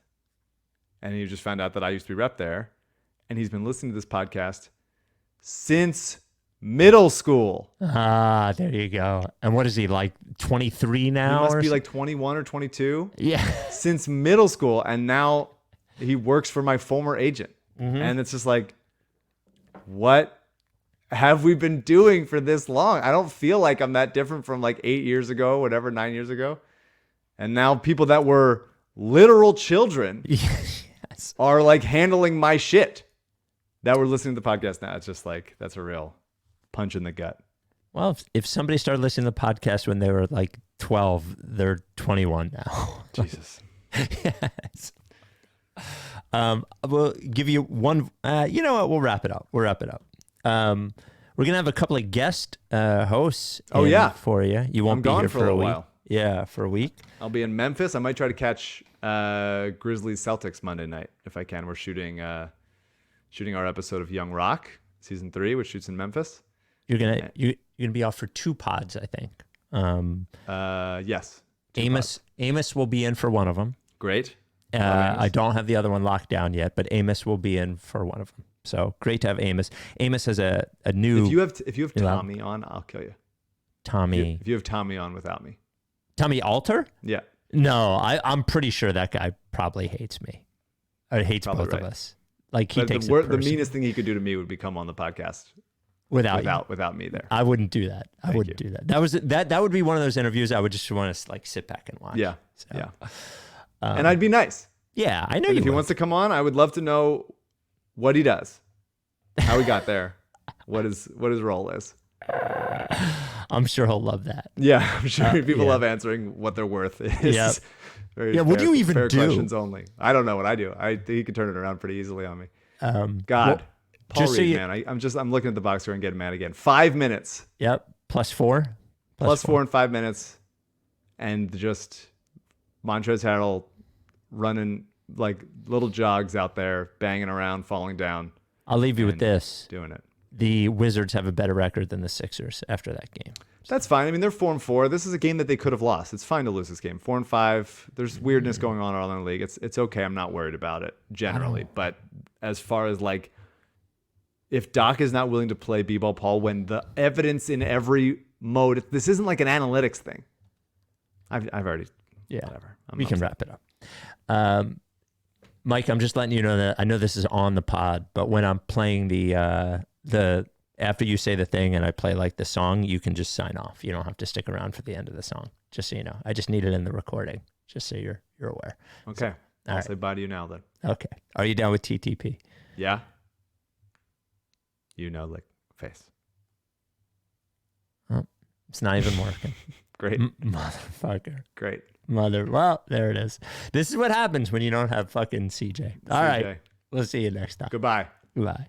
and he just found out that I used to be rep there. And he's been listening to this podcast since middle school. Ah, there you go. And what is he, like 23 now? He must or be so- like 21 or 22. Yeah. Since middle school. And now he works for my former agent. And it's just like, what have we been doing for this long? I don't feel like I'm that different from like 8 years ago, whatever, 9 years ago. And now people that were literal children Yes. are like handling my shit that were listening to the podcast now. It's just like, that's a real punch in the gut. Well, if somebody started listening to the podcast when they were like 12, they're 21 now. Jesus. Yes. We'll give you one. You know what? We'll wrap it up. We're gonna have a couple of guest hosts. Oh, yeah. For you. You won't I'm be gone here for for a a week. while. Yeah, for a week. I'll be in Memphis. I might try to catch Grizzlies Celtics Monday night if I can. We're shooting our episode of Young Rock season 3, which shoots in Memphis. You're gonna be off for 2 pods, I think. Yes. 2 Amos pods. Amos will be in for one of them. Great. Love Amos. I don't have the other one locked down yet, but Amos will be in for one of them. So great to have Amos. Amos has a new. If you have Tommy on, I'll kill you. Tommy. If you have Tommy on without me. Tommy Alter? Yeah. No, I'm pretty sure that guy probably hates me. Or hates Probably both right. of us. Like he But takes the it personally. meanest thing he could do to me would be come on the podcast without you. without me there. I wouldn't do that. I wouldn't do that. That would be one of those interviews I would just want to like sit back and watch. Yeah. So, Yeah. And I'd be nice. Yeah, I know And you if he would. wants to come on, I would love to know what he does, how he got there, what his role is. I'm sure he'll love that. Yeah, I'm sure people yeah. love answering what they're worth. Is Yep. very Yeah, what do you even fair do? questions only. I don't know what I do. He could turn it around pretty easily on me. God. God, Paul just so Reed, you- man. I'm looking at the box score and getting mad again. 5 minutes, Yep. +4. plus 4 in 5 minutes, and just Montrezl Harrell running like little jogs out there, banging around, falling down, I'll leave you with and this. doing it. The Wizards have a better record than the Sixers after that game. That's fine. I mean, they're 4-4. This is a game that they could have lost. It's fine to lose this game. 4-5. There's weirdness going on around the league. It's okay. I'm not worried about it generally. But as far as like, if Doc is not willing to play B-ball Paul when the evidence in every mode, this isn't like an analytics thing. I've already, whatever. We can wrap it up. Mike, I'm just letting you know that I know this is on the pod, but when I'm playing the after you say the thing and I play like the song, you can just sign off. You don't have to stick around for the end of the song. Just so you know. I just need it in the recording, just so you're aware. Okay. I'll right. say bye to you now then. Okay. Are you down with TTP? Yeah. You know, lick face. Oh, it's not even working. Great. Motherfucker. Great. Well, there it is. This is what happens when you don't have fucking CJ. All right. CJ. We'll see you next time. Goodbye. Bye.